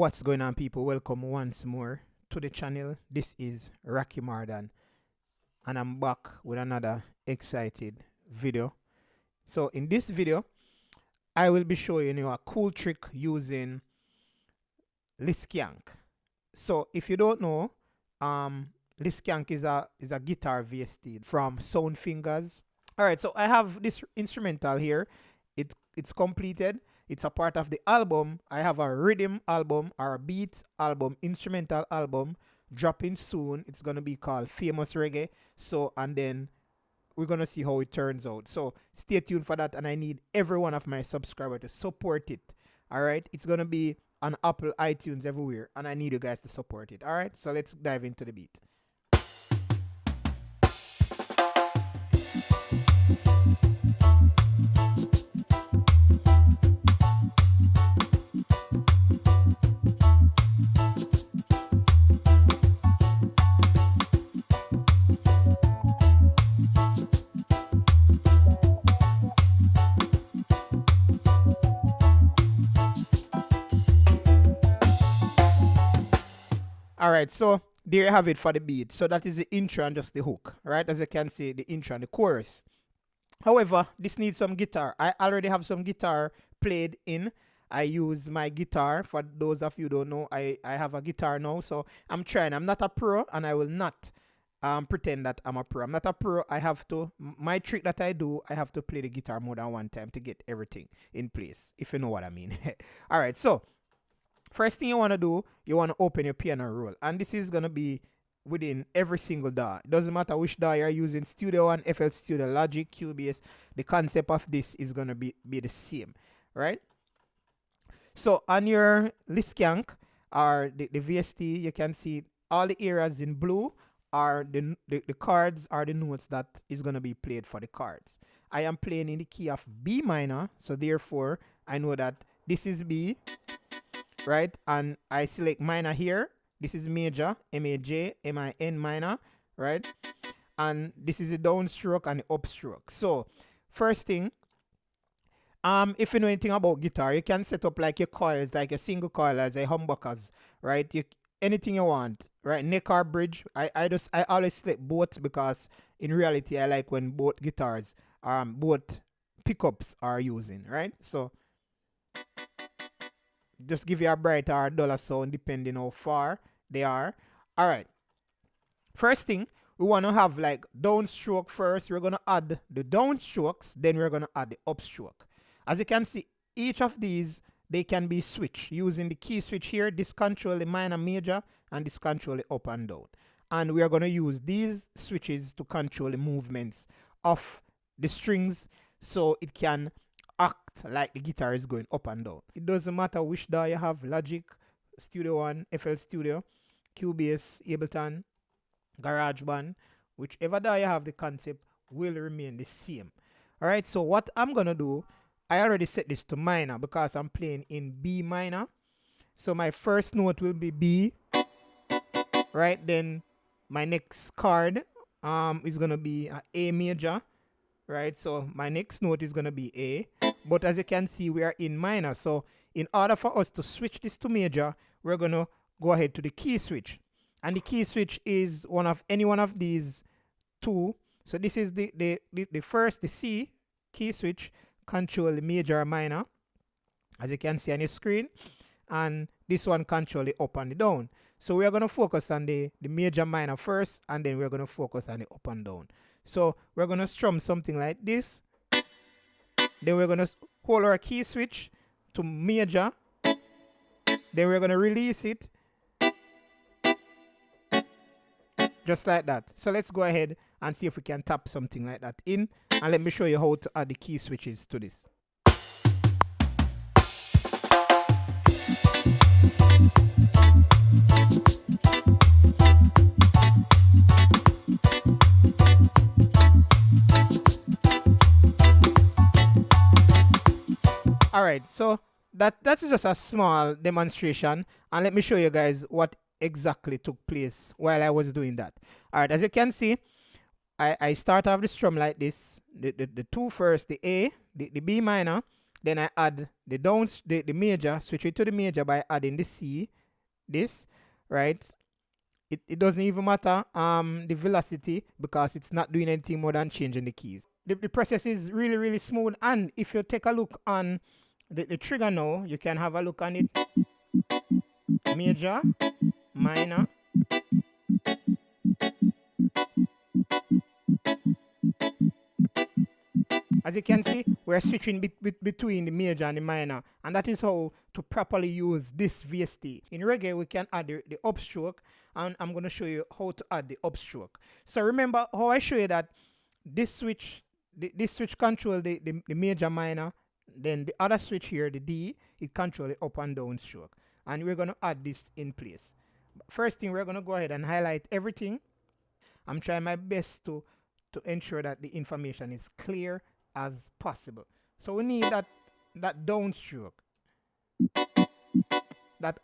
What's going on, people? Welcome once more to the channel. This is Raquemardon, and I'm back with another excited video. So in this video, I will be showing you a cool trick using Le Skank. So if you don't know, Le Skank is a guitar VST from Sound Fingers. All right, so I have this instrumental here. It's completed. It's a part of the album. I have a rhythm album or a beat album, instrumental album dropping soon. It's gonna be called Famous Reggae. So, and then we're gonna see how it turns out. So stay tuned for that, and I need every one of my subscribers to support it. All right, it's gonna be on Apple, iTunes, everywhere, and I need you guys to support it. All right, so let's dive into the beat. Alright, so there you have it for the beat. So that is the intro and just the hook, right? As you can see, the intro and the chorus. However, this needs some guitar. I already have some guitar played in. I use my guitar. For those of you who don't know, I have a guitar now. So I'm trying. I'm not a pro, and I will not pretend that I'm a pro. I'm not a pro. I have to, my trick that I do, I have to play the guitar more than one time to get everything in place, if you know what I mean. Alright, so first thing you want to do, you want to open your piano roll. And this is going to be within every single DAW. It doesn't matter which DAW you're using, Studio One, FL Studio, Logic, Cubase. The concept of this is going to be the same, right? So on your Le Skank or the VST, you can see all the areas in blue are the chords or the notes that is going to be played for the chords. I am playing in the key of B minor, so therefore I know that this is B, right? And I select minor here. This is major, M-A-J, M-I-N minor, right? And this is the downstroke and the upstroke. So first thing, if you know anything about guitar, you can set up like your coils, like a single coilers, a humbuckers, right? Anything you want, right? Neck or bridge. I always select both because in reality I like when both guitars, both pickups are using, right? So just give you a bright or a duller sound depending how far they are. All right. First thing, we want to have like downstroke first. We're going to add the downstrokes. Then we're going to add the upstroke. As you can see, each of these, they can be switched using the key switch here. This control the minor, major, and this control the up and down. And we are going to use these switches to control the movements of the strings so it can act like the guitar is going up and down. It doesn't matter which DAW you have, Logic, Studio One, FL Studio, Cubase, Ableton, GarageBand, whichever DAW you have, the concept will remain the same. Alright, so what I'm gonna do, I already set this to minor because I'm playing in B minor. So my first note will be B, right? Then my next chord is gonna be A major, right? So my next note is gonna be A. But as you can see, we are in minor. So in order for us to switch this to major, we're going to go ahead to the key switch. And the key switch is any one of these two. So this is the first, the C key switch, control the major or minor, as you can see on your screen. And this one control the up and the down. So we are going to focus on the major minor first, and then we're going to focus on the up and down. So we're going to strum something like this. Then we're going to hold our key switch to major. Then we're going to release it. Just like that. So let's go ahead and see if we can tap something like that in. And let me show you how to add the key switches to this. Alright, so that is just a small demonstration, and let me show you guys what exactly took place while I was doing that. Alright, as you can see, I start off the strum like this, the two first, the A, the B minor, Then I add the downs, the major, switch it to the major by adding the C, this, right? It doesn't even matter the velocity because it's not doing anything more than changing the keys. The process is really, really smooth. And if you take a look on the trigger now, you can have a look on it. Major, minor. As you can see, we're switching between the major and the minor, and that is how to properly use this VST. In reggae, we can add the upstroke, and I'm going to show you how to add the upstroke. So remember how I show you that this switch, this switch control the major, minor, then the other switch here, the D, it control the up and down stroke. And we're going to add this in place. First thing, we're going to go ahead and highlight everything. I'm trying my best to ensure that the information is clear as possible. So we need that downstroke.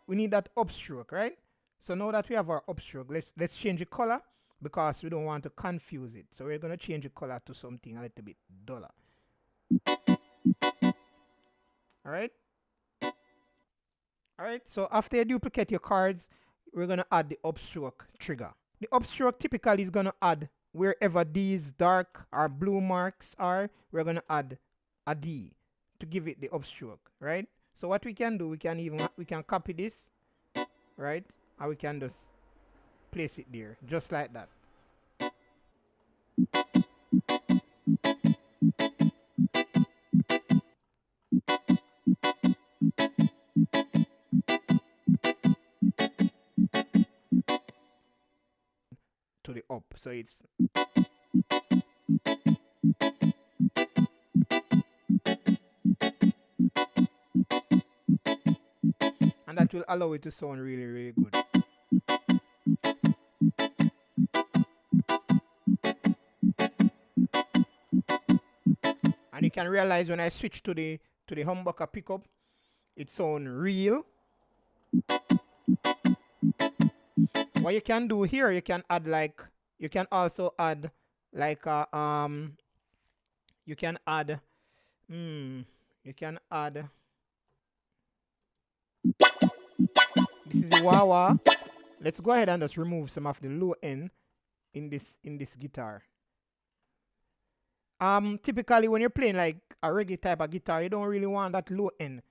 We need that upstroke, right? So now that we have our upstroke, let's change the color because we don't want to confuse it. So we're gonna change the color to something a little bit duller. Alright? Alright, so after you duplicate your cards, we're gonna add the upstroke trigger. The upstroke typically is gonna add wherever these dark or blue marks are, we're going to add a D to give it the upstroke, right? So what we can do, we can copy this, right? And we can just place it there, just like that. To the up, so it's and that will allow it to sound really, really good. And you can realize when I switch to the humbucker pickup, it sounds real. What you can do here, you can add you can add this is a wah-wah. Let's go ahead and just remove some of the low end in this guitar. Typically when you're playing like a reggae type of guitar, you don't really want that low end.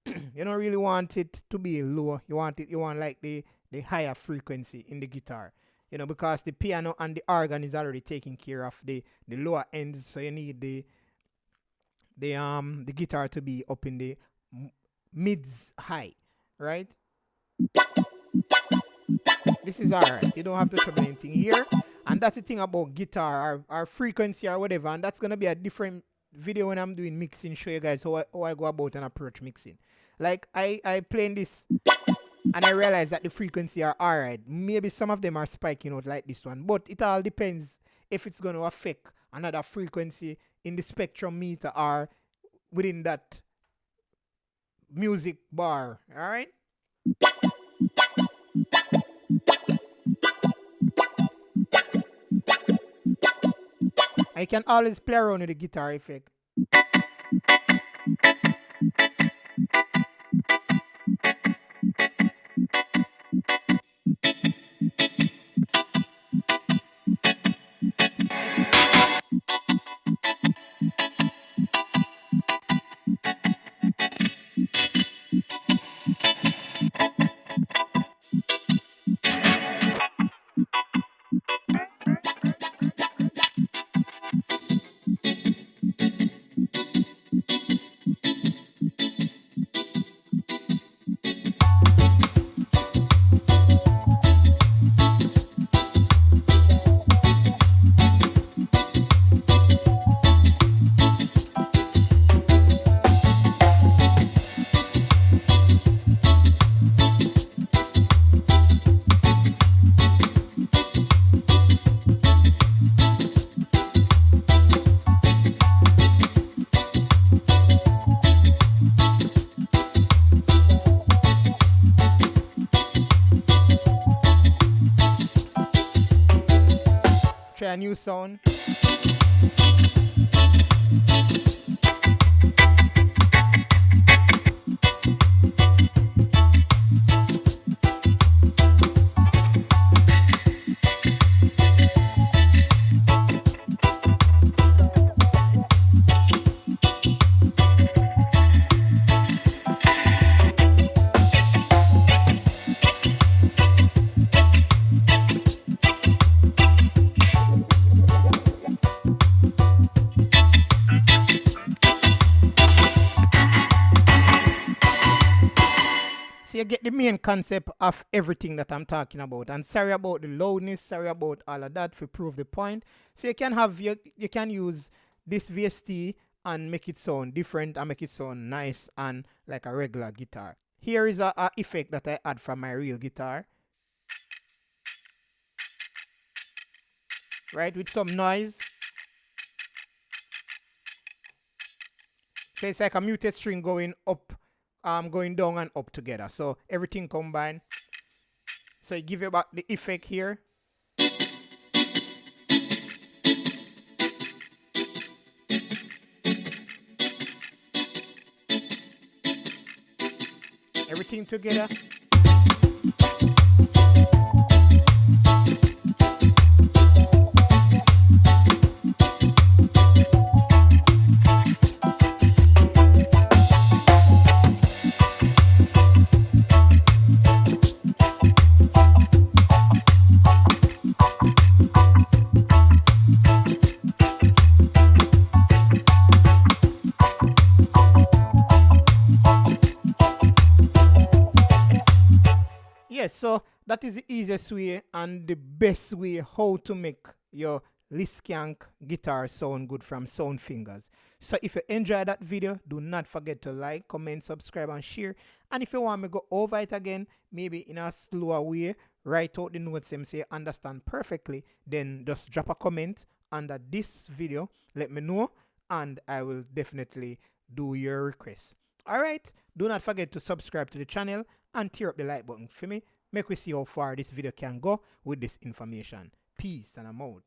You don't really want it to be low. You want like the higher frequency in the guitar, you know, because the piano and the organ is already taking care of the lower ends, so you need the guitar to be up in the mids high, right? This is alright. You don't have to trouble anything here, and that's the thing about guitar or frequency or whatever, and that's gonna be a different video when I'm doing mixing, show you guys how I go about and approach mixing. Like I playing this and I realize that the frequency are alright. Maybe some of them are spiking out like this one, but it all depends if it's going to affect another frequency in the spectrum meter or within that music bar. Alright? I can always play around with the guitar effect. Try a new sound. you get the main concept of everything that I'm talking about. And sorry about the loudness, sorry about all of that, to prove the point. So you can have you can use this VST and make it sound different and make it sound nice and like a regular guitar. Here is a effect that I add from my real guitar. Right, with some noise. So it's like a muted string going up, going down and up together. So everything combined. So you give it back the effect here. Everything together. Yes, so that is the easiest way and the best way how to make your Le Skank guitar sound good from Sound Fingers. So if you enjoyed that video, do not forget to like, comment, subscribe and share. And if you want me to go over it again, maybe in a slower way, write out the notes and say understand perfectly, then just drop a comment under this video, let me know, and I will definitely do your request. Alright, do not forget to subscribe to the channel and tear up the like button for me. Make we see how far this video can go with this information. Peace and I'm out.